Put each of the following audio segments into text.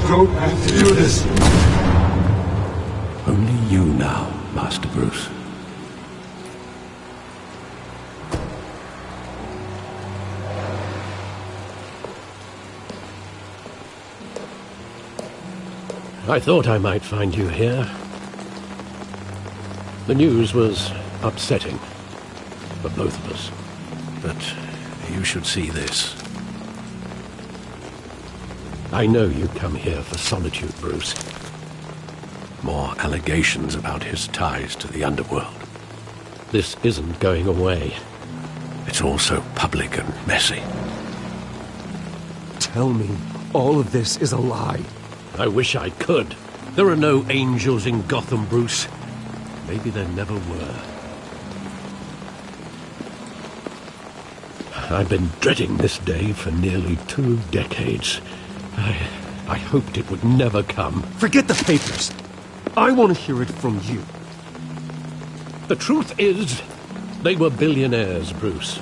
don't have to do this. Only you now, Master Bruce. I thought I might find you here. The news was upsetting for both of us. But you should see this. I know you come here for solitude, Bruce. More allegations about his ties to the underworld. This isn't going away. It's all so public and messy. Tell me, all of this is a lie. I wish I could. There are no angels in Gotham, Bruce. Maybe there never were. I've been dreading this day for nearly 2 decades. I hoped it would never come. Forget the papers. I want to hear it from you. The truth is, they were billionaires, Bruce.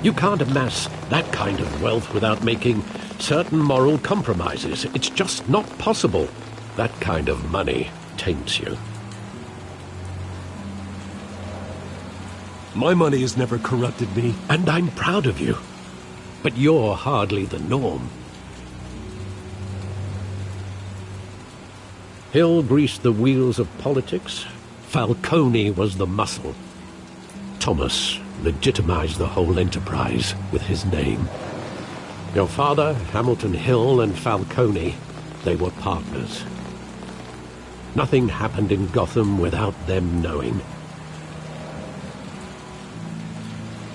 You can't amass that kind of wealth without making certain moral compromises. It's just not possible. That kind of money taints you. My money has never corrupted me. And I'm proud of you. But you're hardly the norm. Hill greased the wheels of politics. Falcone was the muscle. Thomas legitimized the whole enterprise with his name. Your father, Hamilton Hill, and Falcone, they were partners. Nothing happened in Gotham without them knowing.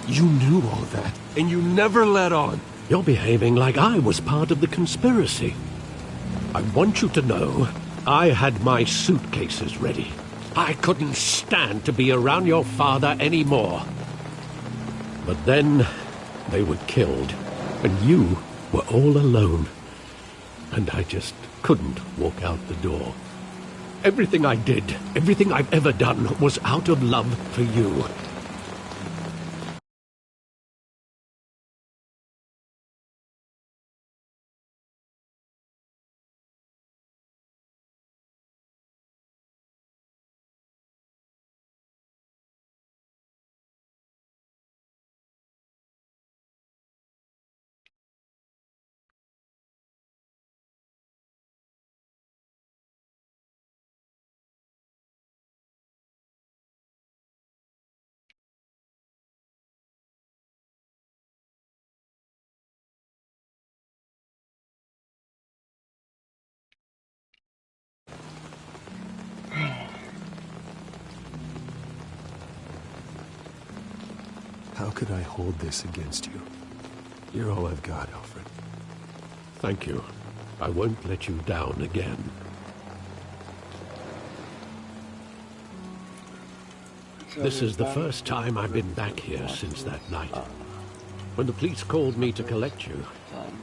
You knew all that, and you never let on. You're behaving like I was part of the conspiracy. I want you to know, I had my suitcases ready. I couldn't stand to be around your father anymore. But then, they were killed, and you were all alone. And I just couldn't walk out the door. Everything I did, everything I've ever done, was out of love for you. How could I hold this against you? You're all I've got, Alfred. Thank you. I won't let you down again. This is the first time I've been back here since that night. When the police called me to collect you,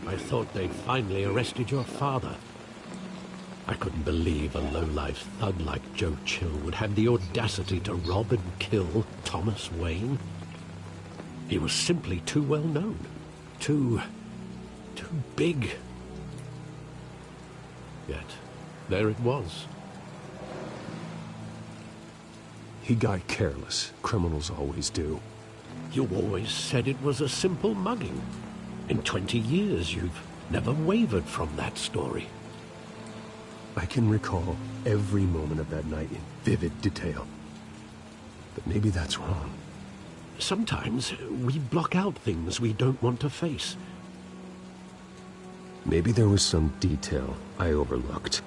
I thought they'd finally arrested your father. I couldn't believe a low-life thug like Joe Chill would have the audacity to rob and kill Thomas Wayne. He was simply too well known. Too big. Yet, there it was. He got careless. Criminals always do. You always said it was a simple mugging. In 20 years, you've never wavered from that story. I can recall every moment of that night in vivid detail. But maybe that's wrong. Sometimes we block out things we don't want to face. Maybe there was some detail I overlooked.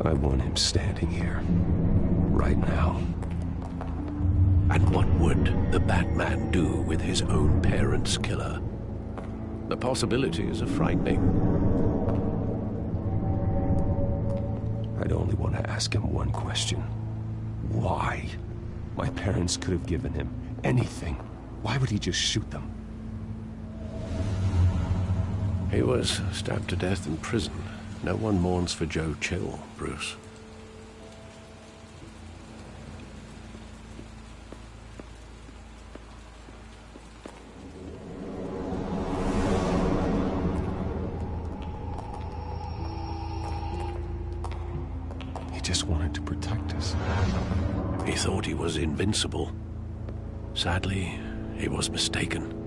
I want him standing here, right now. And what would the Batman do with his own parents' killer? The possibilities are frightening. I'd only want to ask him one question. Why? My parents could have given him anything. Why would he just shoot them? He was stabbed to death in prison. No one mourns for Joe Chill, Bruce. He just wanted to protect us. He thought he was invincible. Sadly, he was mistaken.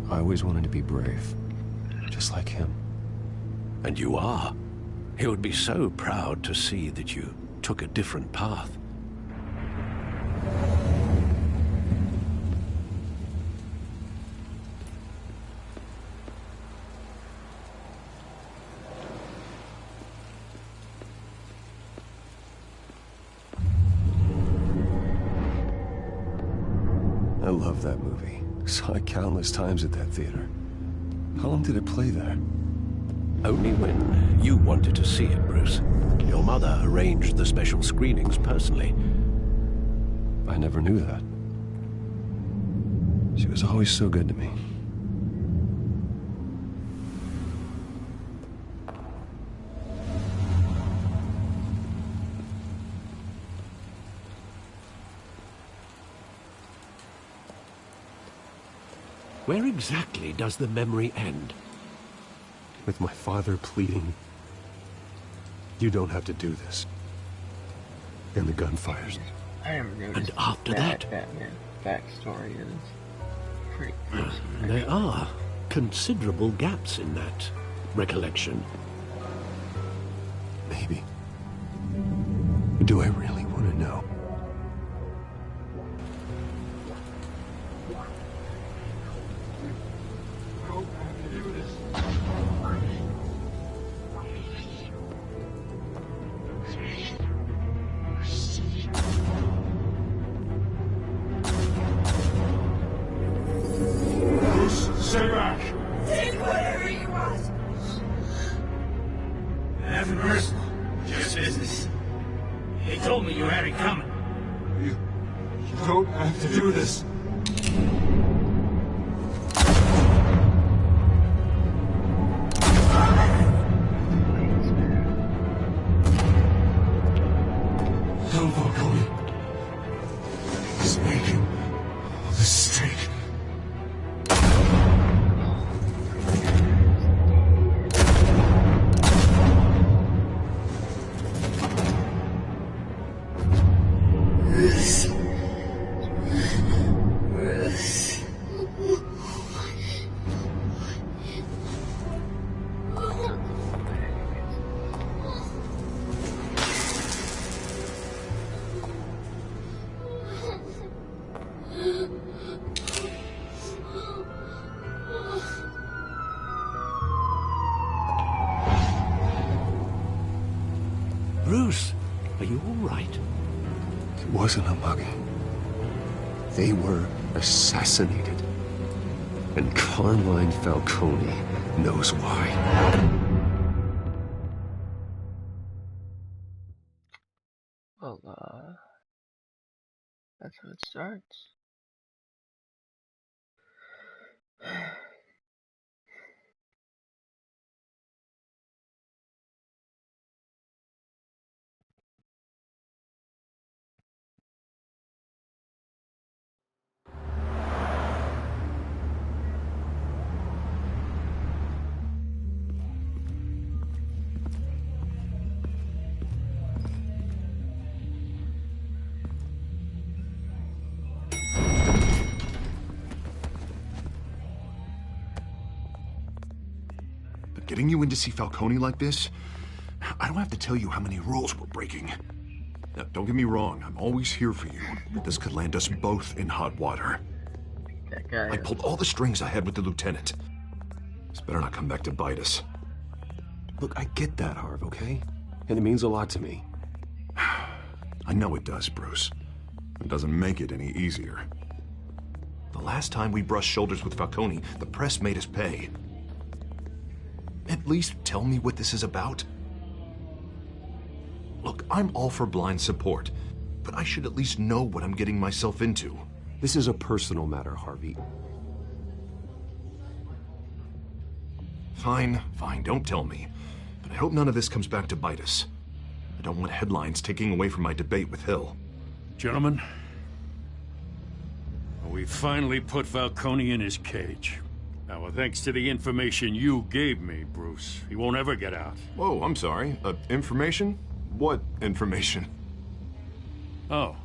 I always wanted to be brave, just like him. And you are. He would be so proud to see that you took a different path. I love that movie. Saw it countless times at that theater. How long did it play there? Only when you wanted to see it, Bruce. Your mother arranged the special screenings personally. I never knew that. She was always so good to me. Where exactly does the memory end? With my father pleading, "You don't have to do this." And the gun fires. I never noticed. And after that? Batman backstory is pretty crazy. There are considerable gaps in that recollection. Maybe. Do I really want to know? Stay back! Take whatever you want! Nothing personal, just business. He told me you had it coming. You don't have to do this. Tell Falcone he's making a mistake. Bruce, are you all right? It wasn't a mugging. They were assassinated. And Carmine Falcone knows why. Well, that's how it starts. But getting you in to see Falcone like this, I don't have to tell you how many rules we're breaking. Now, don't get me wrong, I'm always here for you, but this could land us both in hot water. That guy. I pulled all the strings I had with the lieutenant. This better not come back to bite us. Look, I get that, Harv, okay? And it means a lot to me. I know it does, Bruce. It doesn't make it any easier. The last time we brushed shoulders with Falcone, the press made us pay. At least tell me what this is about. Look, I'm all for blind support, but I should at least know what I'm getting myself into. This is a personal matter, Harvey. Fine, fine, don't tell me. But I hope none of this comes back to bite us. I don't want headlines taking away from my debate with Hill. Gentlemen, we finally put Falcone in his cage. Now, thanks to the information you gave me, Bruce, he won't ever get out. Whoa, I'm sorry. Information? What information? Oh,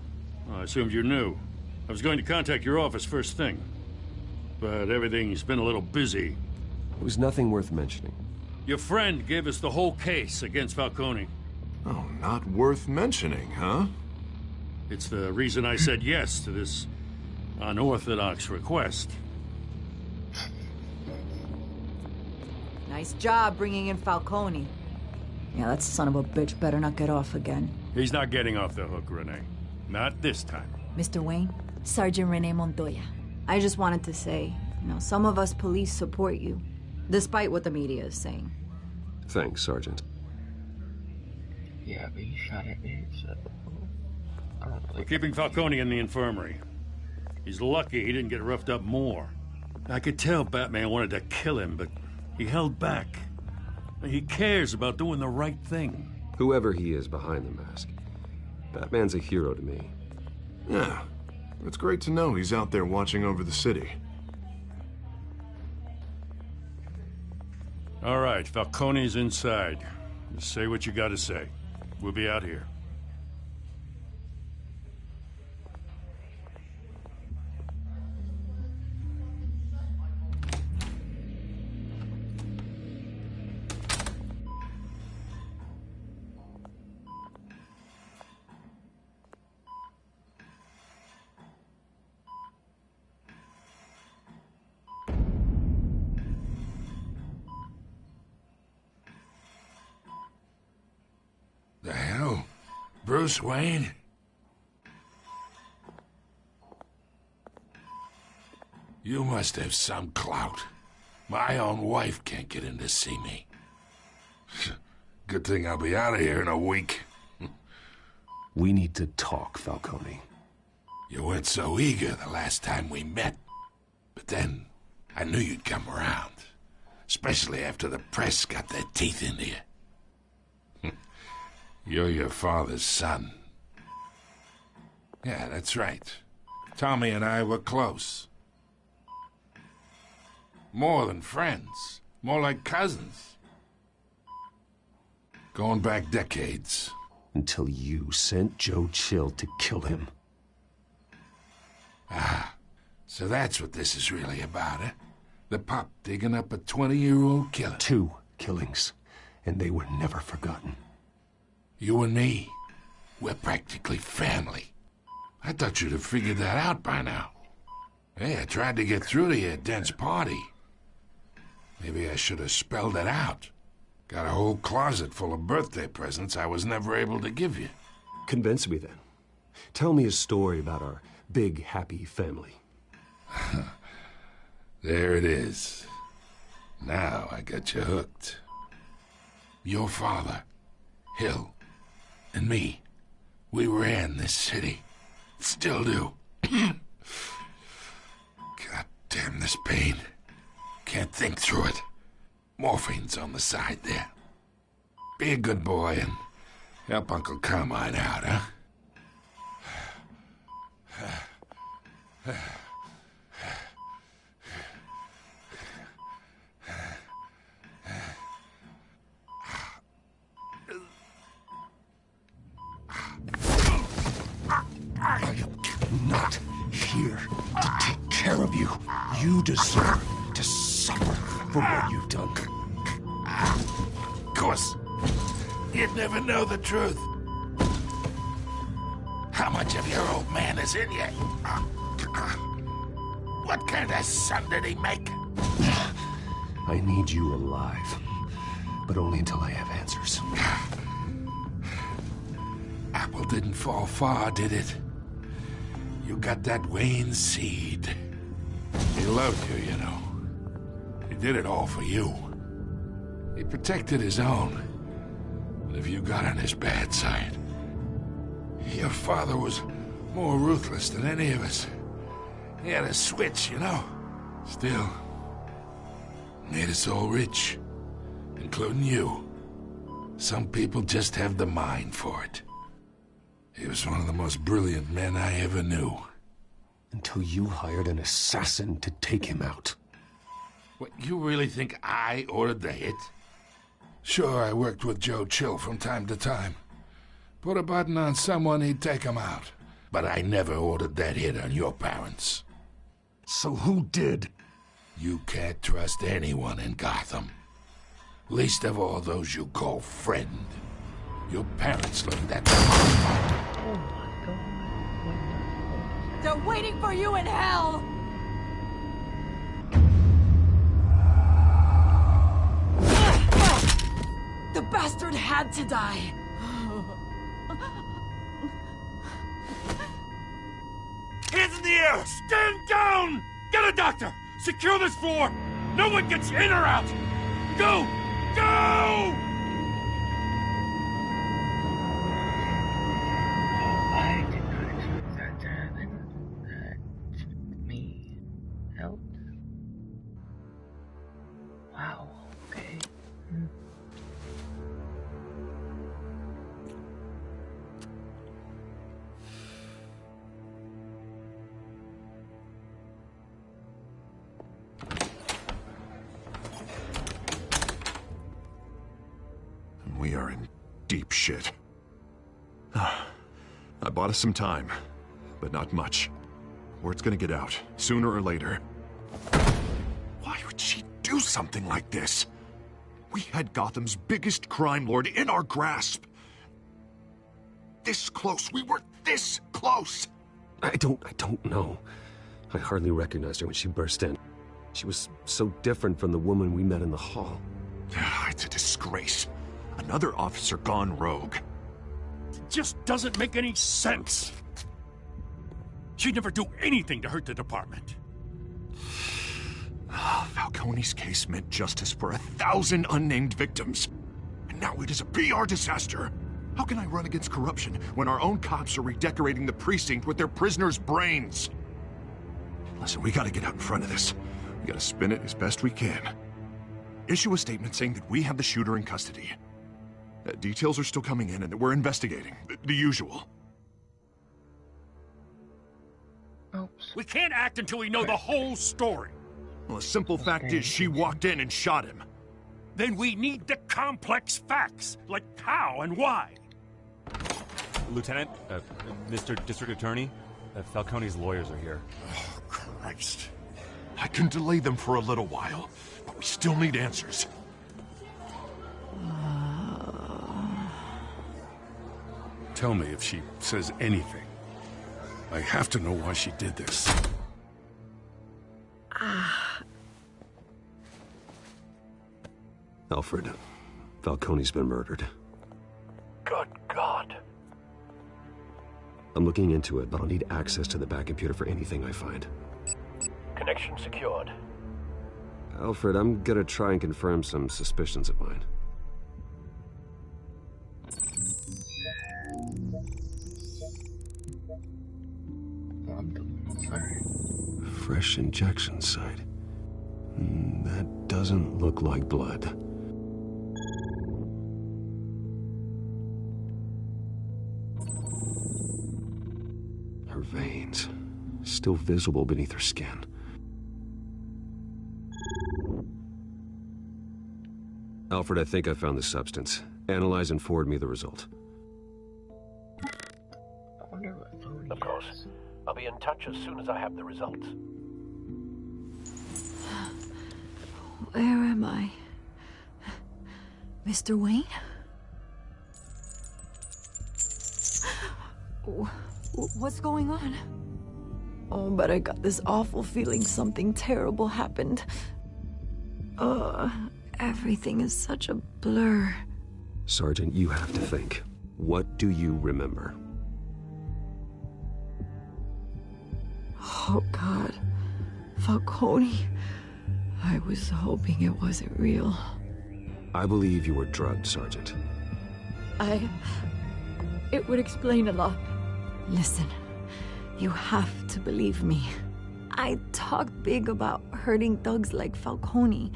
well, I assumed you knew. I was going to contact your office first thing. But everything's been a little busy. It was nothing worth mentioning. Your friend gave us the whole case against Falcone. Oh, not worth mentioning, huh? It's the reason I said yes to this unorthodox request. Nice job bringing in Falcone. Yeah, that son of a bitch better not get off again. He's not getting off the hook, Renee. Not this time. Mr. Wayne, Sergeant Renee Montoya. I just wanted to say, some of us police support you, despite what the media is saying. Thanks, Sergeant. Yeah, but he shot at me, so... I don't We're think... keeping Falcone in the infirmary. He's lucky he didn't get roughed up more. I could tell Batman wanted to kill him, but he held back. He cares about doing the right thing. Whoever he is behind the mask, Batman's a hero to me. Yeah, it's great to know he's out there watching over the city. All right, Falcone's inside. Just say what you gotta say. We'll be out here. The hell? Bruce Wayne? You must have some clout. My own wife can't get in to see me. Good thing I'll be out of here in a week. We need to talk, Falcone. You weren't so eager the last time we met. But then, I knew you'd come around. Especially after the press got their teeth into you. You're your father's son. Yeah, that's right. Tommy and I were close. More than friends. More like cousins. Going back decades. Until you sent Joe Chill to kill him. Ah, so that's what this is really about, eh? The pup digging up a 20-year-old killer. 2 killings, and they were never forgotten. You and me, we're practically family. I thought you'd have figured that out by now. Hey, I tried to get through to your dense party. Maybe I should have spelled it out. Got a whole closet full of birthday presents I was never able to give you. Convince me then. Tell me a story about our big, happy family. There it is. Now I got you hooked. Your father, Hill, and me, we ran this city. Still do. God damn this pain. Can't think through it. Morphine's on the side there. Be a good boy and help Uncle Carmine out, huh? I am not here to take care of you. You deserve to suffer for what you've done. Of course, you'd never know the truth. How much of your old man is in you? What kind of son did he make? I need you alive, but only until I have answers. Apple didn't fall far, did it? You got that Wayne seed. He loved you, you know. He did it all for you. He protected his own. But if you got on his bad side, your father was more ruthless than any of us. He had a switch, you know. Still, Made us all rich, including you. Some people just have the mind for it. He was one of the most brilliant men I ever knew. Until you hired an assassin to take him out. What, you really think I ordered the hit? Sure, I worked with Joe Chill from time to time. Put a button on someone, he'd take him out. But I never ordered that hit on your parents. So who did? You can't trust anyone in Gotham. Least of all those you call friend. Your parents learned that from Oh my god. They're waiting for you in hell! The bastard had to die. Hands in the air! Stand down! Get a doctor! Secure this floor! No one gets in or out! Go! Go! I did not expect that to happen. That me helped. Wow, okay. We are in deep shit. I bought us some time, but not much. Word's gonna get out, sooner or later. Why would she do something like this? We had Gotham's biggest crime lord in our grasp. This close, we were this close! I don't know. I hardly recognized her when she burst in. She was so different from the woman we met in the hall. It's a disgrace. Another officer gone rogue. It just doesn't make any sense. She'd never do anything to hurt the department. Falcone's case meant justice for 1,000 unnamed victims. And now it is a PR disaster. How can I run against corruption when our own cops are redecorating the precinct with their prisoners' brains? Listen, we gotta get out in front of this. We gotta spin it as best we can. Issue a statement saying that we have the shooter in custody. Details are still coming in and that we're investigating. The usual. Oops. We can't act until we know the whole story. Well, the simple fact is she walked in and shot him. Then we need the complex facts, like how and why. Lieutenant, Mr. District Attorney, Falcone's lawyers are here. Oh, Christ. I can delay them for a little while, but we still need answers. Tell me if she says anything. I have to know why she did this. Alfred, Falcone's been murdered. Good God. I'm looking into it, but I'll need access to the back computer for anything I find. Connection secured. Alfred, I'm gonna try and confirm some suspicions of mine. Fresh injection site. That doesn't look like blood. Her veins, still visible beneath her skin. Alfred, I think I found the substance. Analyze and forward me the result. I wonder what phone Of course. I'll be in touch as soon as I have the results. Where am I? Mr. Wayne? What's going on? Oh, but I got this awful feeling something terrible happened. Everything is such a blur. Sergeant, you have to think. What do you remember? Oh, God. Falcone. I was hoping it wasn't real. I believe you were drugged, Sergeant. It would explain a lot. Listen, you have to believe me. I talked big about hurting thugs like Falcone,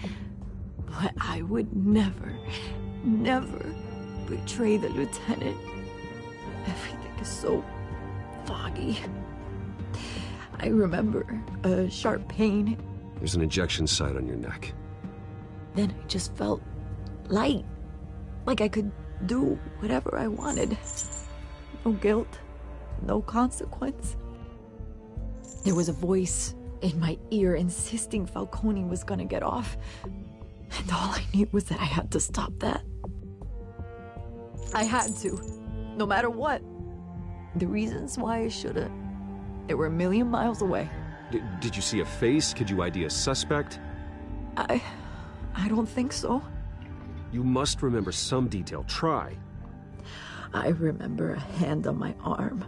But I would never, never betray the lieutenant. Everything is so foggy. I remember a sharp pain. There's an injection site on your neck. Then I just felt light. Like I could do whatever I wanted. No guilt, no consequence. There was a voice in my ear insisting Falcone was gonna get off. And all I knew was that I had to stop that. I had to, no matter what. The reasons why I shouldn't, they were a million miles away. Did you see a face? Could you ID a suspect? I don't think so. You must remember some detail. Try. I remember a hand on my arm,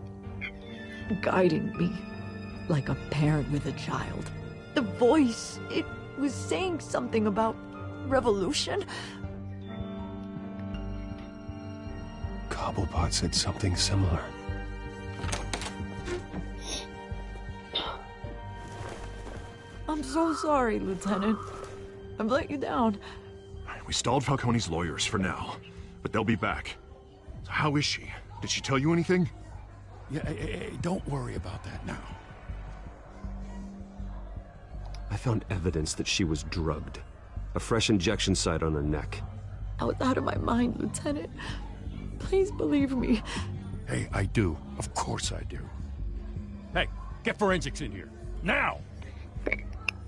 guiding me like a parent with a child. The voice, it was saying something about revolution. Cobblepot said something similar. I'm so sorry, Lieutenant. I've let you down. We stalled Falcone's lawyers for now, but they'll be back. So how is she? Did she tell you anything? Yeah, hey, don't worry about that now. I found evidence that she was drugged. A fresh injection site on her neck. I was out of my mind, Lieutenant. Please believe me. Hey, I do. Of course I do. Hey, get forensics in here. Now!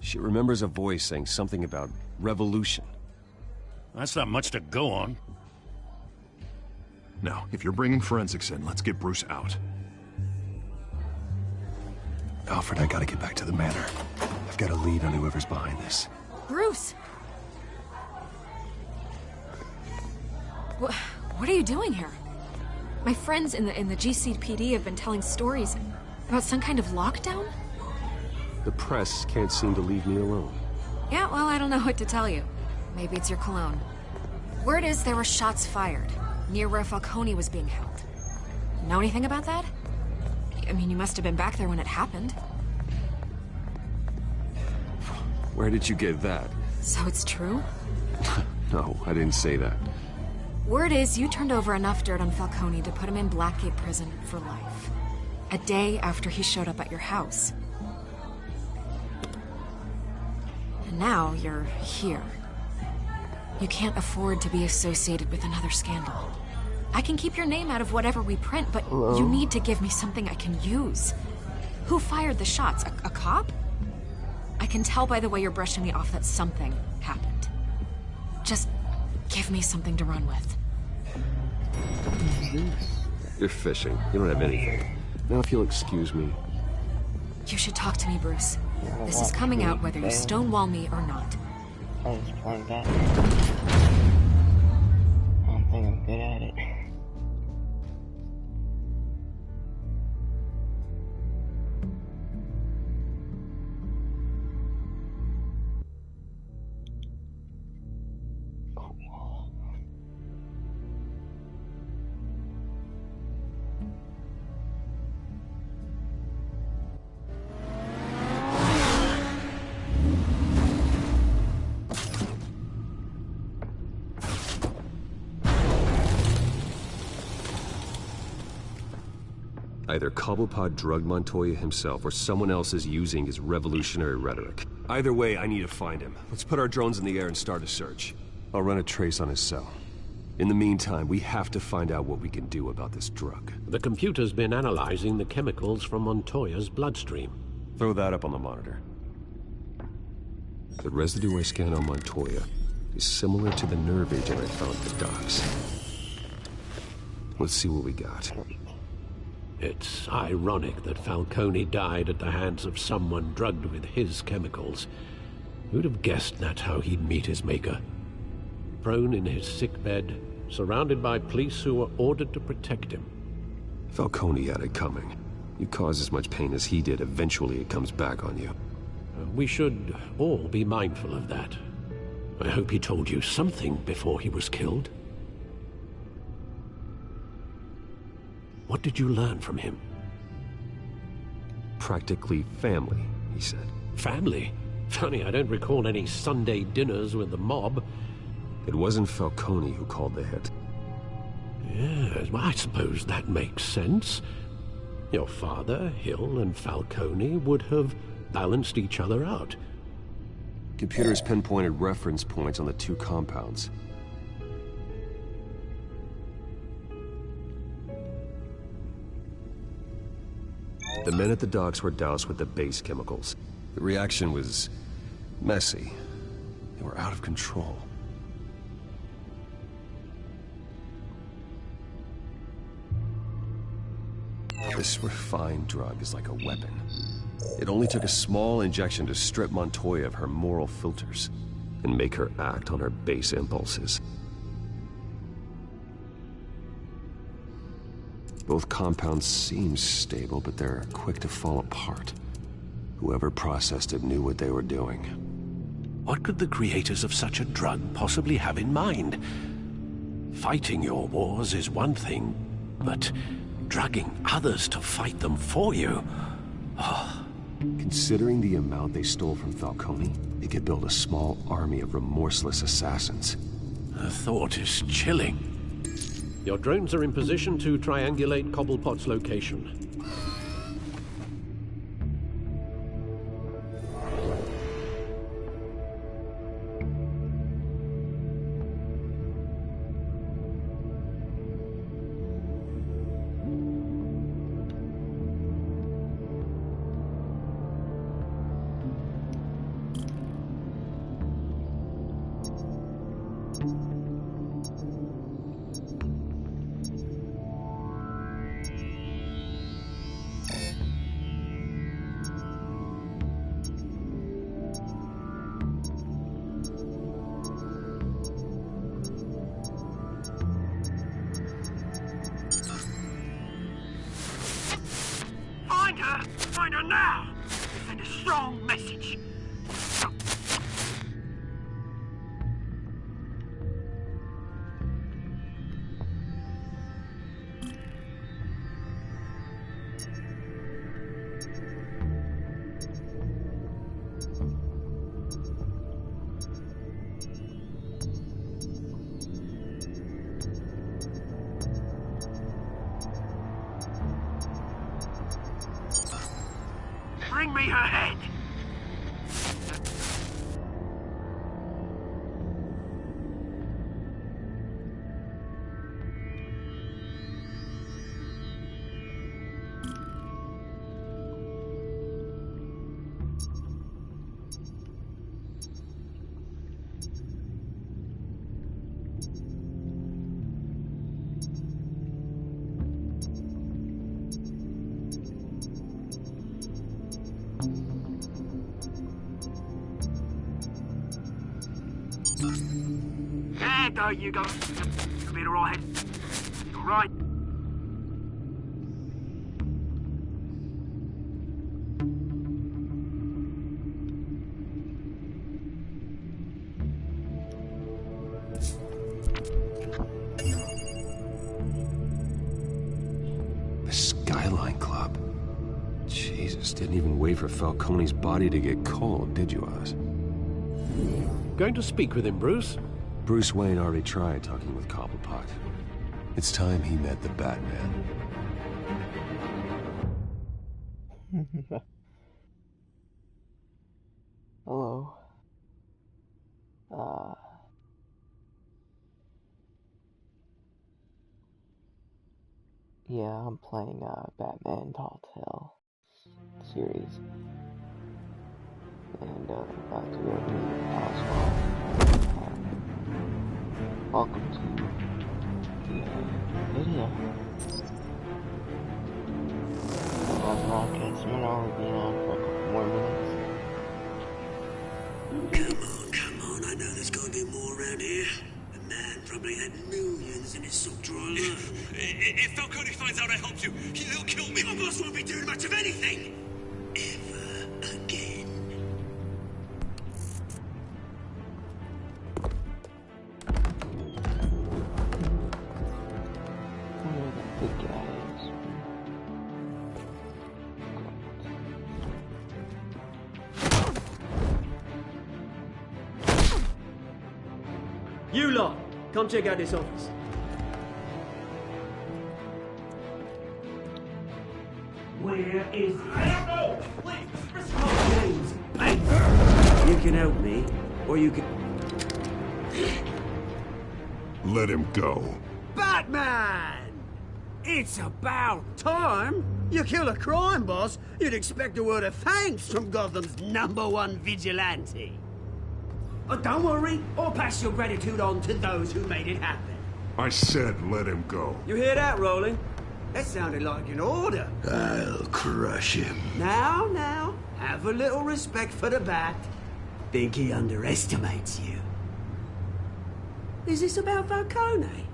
She remembers a voice saying something about revolution. That's not much to go on. Now, if you're bringing forensics in, let's get Bruce out. Alfred, I gotta get back to the manor. I've got a lead on whoever's behind this. Bruce! What are you doing here? My friends in the GCPD have been telling stories about some kind of lockdown? The press can't seem to leave me alone. Yeah, well, I don't know what to tell you. Maybe it's your cologne. Word is there were shots fired near where Falcone was being held. Know anything about that? I mean, you must have been back there when it happened. Where did you get that? So it's true? No, I didn't say that. Word is you turned over enough dirt on Falcone to put him in Blackgate Prison for life. A day after he showed up at your house. And now you're here. You can't afford to be associated with another scandal. I can keep your name out of whatever we print, but you need to give me something I can use. Who fired the shots? A cop? I can tell by the way you're brushing me off that something happened. Just give me something to run with. You're fishing. You don't have anything. Now, if you'll excuse me. You should talk to me, Bruce. This is coming out whether you stonewall me or not. I just playing that. I don't think I'm good at it. Either Cobblepot drugged Montoya himself, or someone else is using his revolutionary rhetoric. Either way, I need to find him. Let's put our drones in the air and start a search. I'll run a trace on his cell. In the meantime, we have to find out what we can do about this drug. The computer's been analyzing the chemicals from Montoya's bloodstream. Throw that up on the monitor. The residue I scanned on Montoya is similar to the nerve agent I found at the docks. Let's see what we got. It's ironic that Falcone died at the hands of someone drugged with his chemicals. Who'd have guessed that's how he'd meet his maker? Prone in his sickbed, surrounded by police who were ordered to protect him. Falcone had it coming. You cause as much pain as he did, eventually it comes back on you. We should all be mindful of that. I hope he told you something before he was killed. What did you learn from him? Practically family, he said. Family? Funny, I don't recall any Sunday dinners with the mob. It wasn't Falcone who called the hit. Yes, well, I suppose that makes sense. Your father, Hill, and Falcone would have balanced each other out. Computers pinpointed reference points on the two compounds. The men at the docks were doused with the base chemicals. The reaction was messy. They were out of control. This refined drug is like a weapon. It only took a small injection to strip Montoya of her moral filters and make her act on her base impulses. Both compounds seem stable, but they're quick to fall apart. Whoever processed it knew what they were doing. What could the creators of such a drug possibly have in mind? Fighting your wars is one thing, but drugging others to fight them for you? Oh. Considering the amount they stole from Falcone, they could build a small army of remorseless assassins. The thought is chilling. Your drones are in position to triangulate Cobblepot's location. Find her now! Send a strong message. Bring me her head! There you go. You'll be alright. You're right. The Skyline Club. Jesus, didn't even wait for Falcone's body to get cold, did you, Oz? Going to speak with him, Bruce? Bruce Wayne already tried talking with Cobblepot. It's time he met the Batman. Hello. Yeah, I'm playing Batman Telltale series. And about to go to the house. Welcome to the video. Broadcast. I'm gonna only be on for a couple more minutes. Come on, I know there's gonna be more around here. The man probably had millions in his sock drawer. If Falcone finds out I helped you, he'll kill me. My boss won't be doing much of anything. Ever again. Big guys. You lot, come check out this office. Where is he? I don't know! Please, James, you can help me, or you can... Let him go. Batman! It's about time! You kill a crime boss, you'd expect a word of thanks from Gotham's #1 vigilante. Oh, don't worry, I'll pass your gratitude on to those who made it happen. I said let him go. You hear that, Roland? That sounded like an order. I'll crush him. Now, have a little respect for the Bat. Think he underestimates you. Is this about Falcone?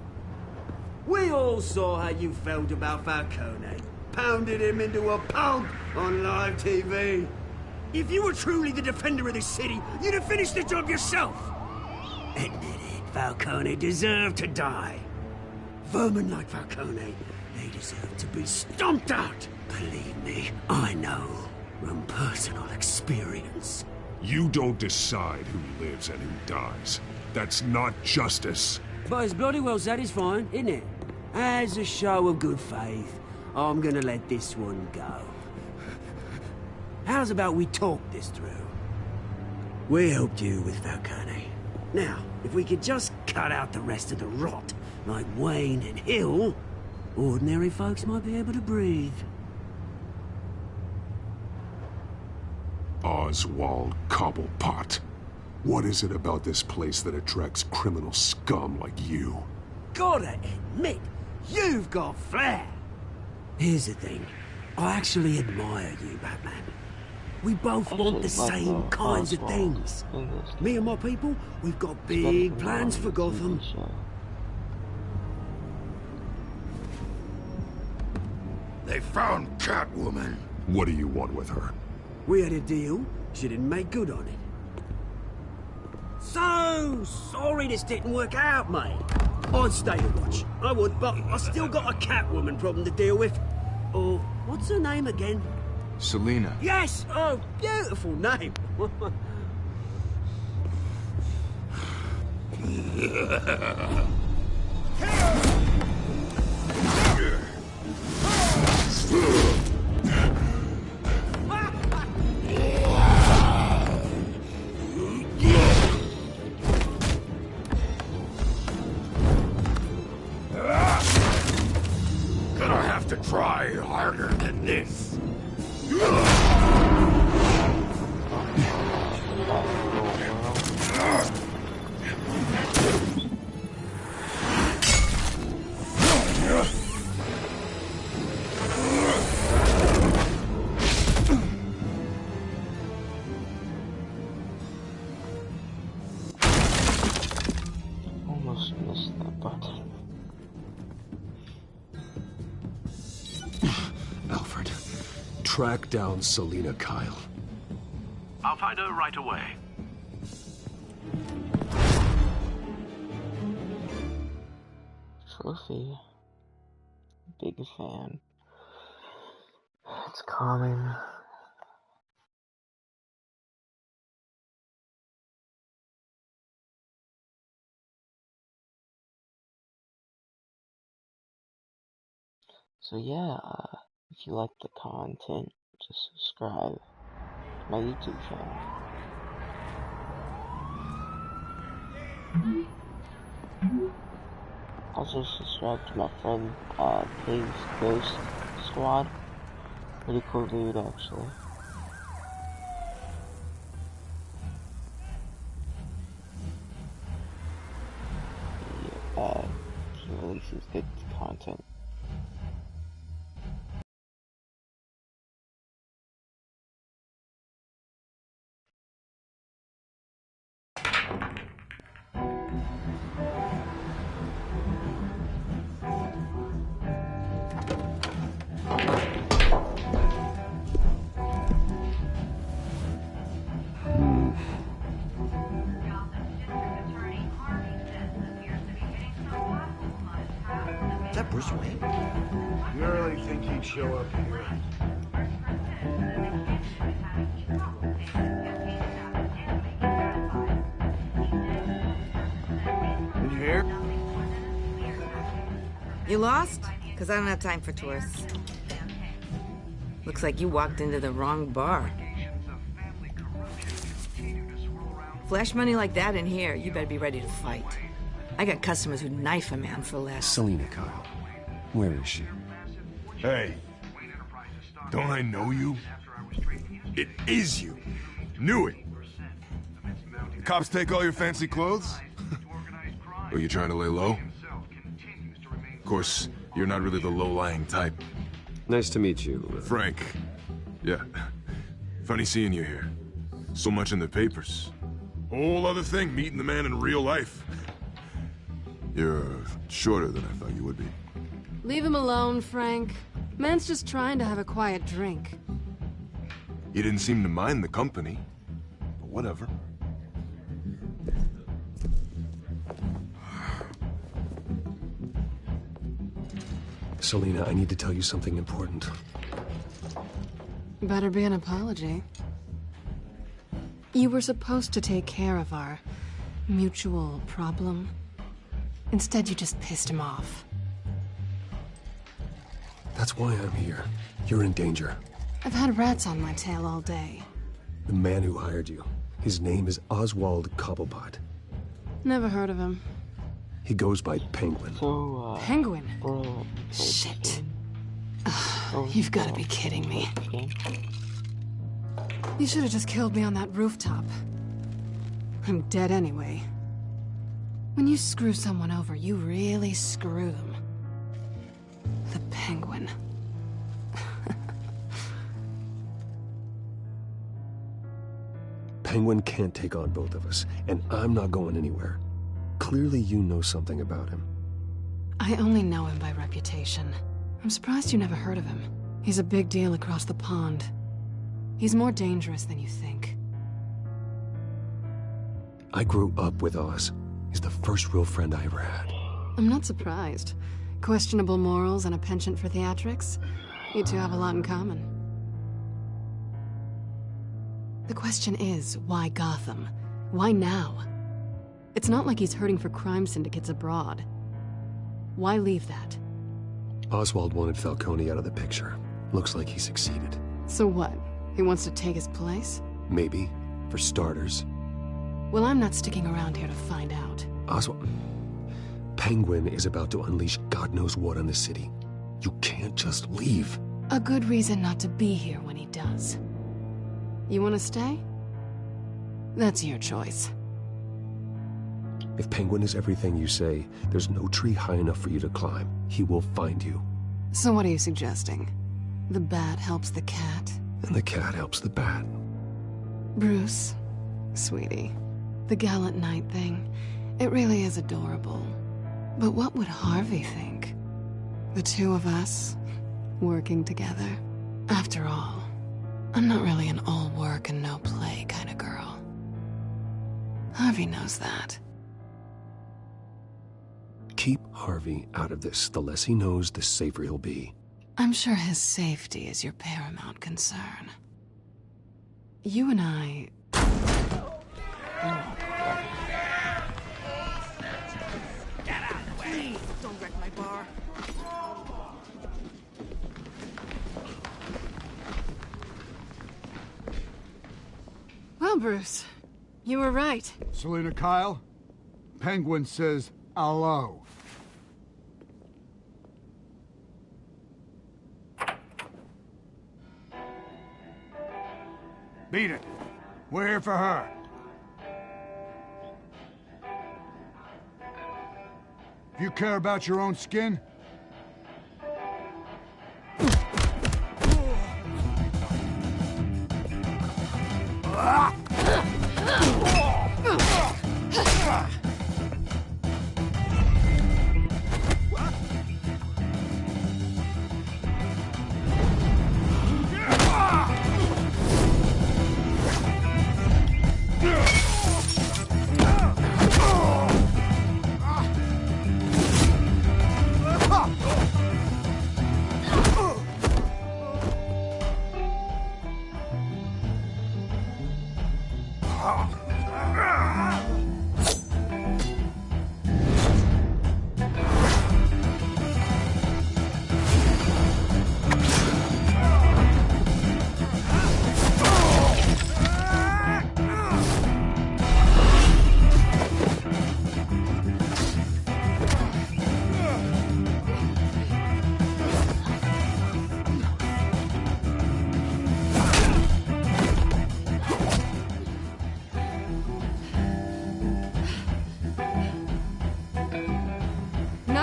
We all saw how you felt about Falcone. Pounded him into a pulp on live TV. If you were truly the defender of this city, you'd have finished the job yourself. Admit it, Falcone deserved to die. Vermin like Falcone, they deserve to be stomped out. Believe me, I know from personal experience. You don't decide who lives and who dies. That's not justice. But it's bloody well satisfying, isn't it? As a show of good faith, I'm gonna let this one go. How's about we talk this through? We helped you with Falcone. Now, if we could just cut out the rest of the rot, like Wayne and Hill, ordinary folks might be able to breathe. Oswald Cobblepot. What is it about this place that attracts criminal scum like you? Gotta admit, you've got flair. Here's the thing. I actually admire you, Batman. We both want the same kinds of things. Me and my people, we've got big plans for Gotham. They found Catwoman. What do you want with her? We had a deal. She didn't make good on it. So sorry this didn't work out, mate. I'd stay to watch. I would, but I still got a Catwoman problem to deal with. Oh, what's her name again? Selina. Yes! Oh, beautiful name. Gonna have to try harder than this. Almost missed that button. Alfred, track down Selina Kyle. I'll find her right away. Trophy. Big fan. It's coming. So yeah, if you like the content, just subscribe to my YouTube channel. Also subscribe to my friend Pig's Ghost Squad. Pretty cool dude actually. He releases good content. Is that Bruce Wayne? You really think he'd show up here? You lost? Because I don't have time for tourists. Looks like you walked into the wrong bar. Flash money like that in here, you better be ready to fight. I got customers who'd knife a man for less. Selina Kyle. Where is she? Hey. Don't I know you? It is you. Knew it. The cops take all your fancy clothes? Are you trying to lay low? Of course, you're not really the low-lying type. Nice to meet you. Frank. Yeah. Funny seeing you here. So much in the papers. Whole other thing, meeting the man in real life. You're shorter than I thought you would be. Leave him alone, Frank. Man's just trying to have a quiet drink. You didn't seem to mind the company. But whatever. Selina, I need to tell you something important. Better be an apology. You were supposed to take care of our mutual problem. Instead, you just pissed him off. That's why I'm here. You're in danger. I've had rats on my tail all day. The man who hired you, his name is Oswald Cobblepot. Never heard of him. He goes by Penguin. Penguin? Shit. You've got to be kidding me. You should have just killed me on that rooftop. I'm dead anyway. When you screw someone over, you really screw them. The Penguin. Penguin can't take on both of us, and I'm not going anywhere. Clearly you know something about him. I only know him by reputation. I'm surprised you never heard of him. He's a big deal across the pond. He's more dangerous than you think. I grew up with Oz. He's the first real friend I ever had. I'm not surprised. Questionable morals and a penchant for theatrics. You two have a lot in common. The question is, why Gotham? Why now? It's not like he's hurting for crime syndicates abroad. Why leave that? Oswald wanted Falcone out of the picture. Looks like he succeeded. So what? He wants to take his place? Maybe. For starters. Well, I'm not sticking around here to find out. Oswald... Penguin is about to unleash God knows what on the city. You can't just leave. A good reason not to be here when he does. You want to stay? That's your choice. If Penguin is everything you say, there's no tree high enough for you to climb. He will find you. So what are you suggesting? The bat helps the cat? And the cat helps the bat. Bruce, sweetie, the gallant knight thing, it really is adorable. But what would Harvey think? The two of us, working together? After all, I'm not really an all work and no play kind of girl. Harvey knows that. Keep Harvey out of this. The less he knows, the safer he'll be. I'm sure his safety is your paramount concern. You and I... Get out of the way! Don't wreck my bar. Well, Bruce, you were right. Selina Kyle, Penguin says hello. Beat it. We're here for her. If you care about your own skin,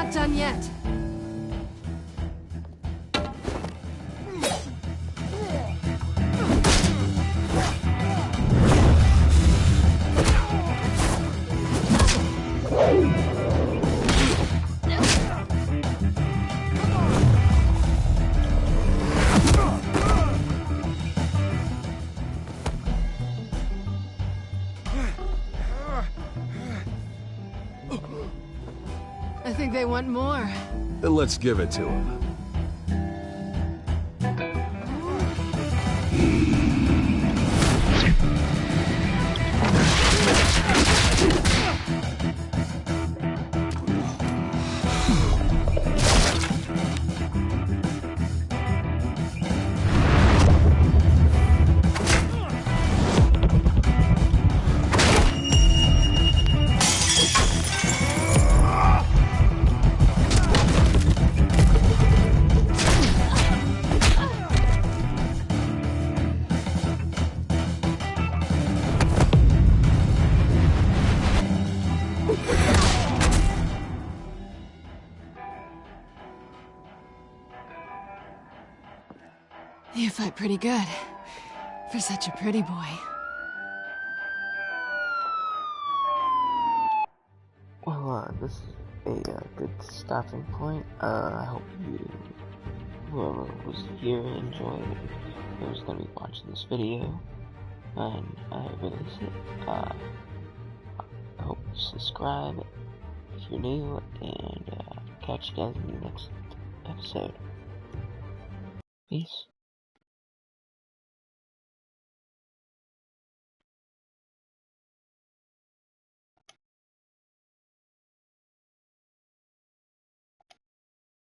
not done yet. I think they want more. Then let's give it to them. You fight pretty good. For such a pretty boy. Well, this is a good stopping point. I hope whoever was here, enjoyed whoever's gonna be watching this video. And I release it. I hope you subscribe if you're new, and catch you guys in the next episode. Peace.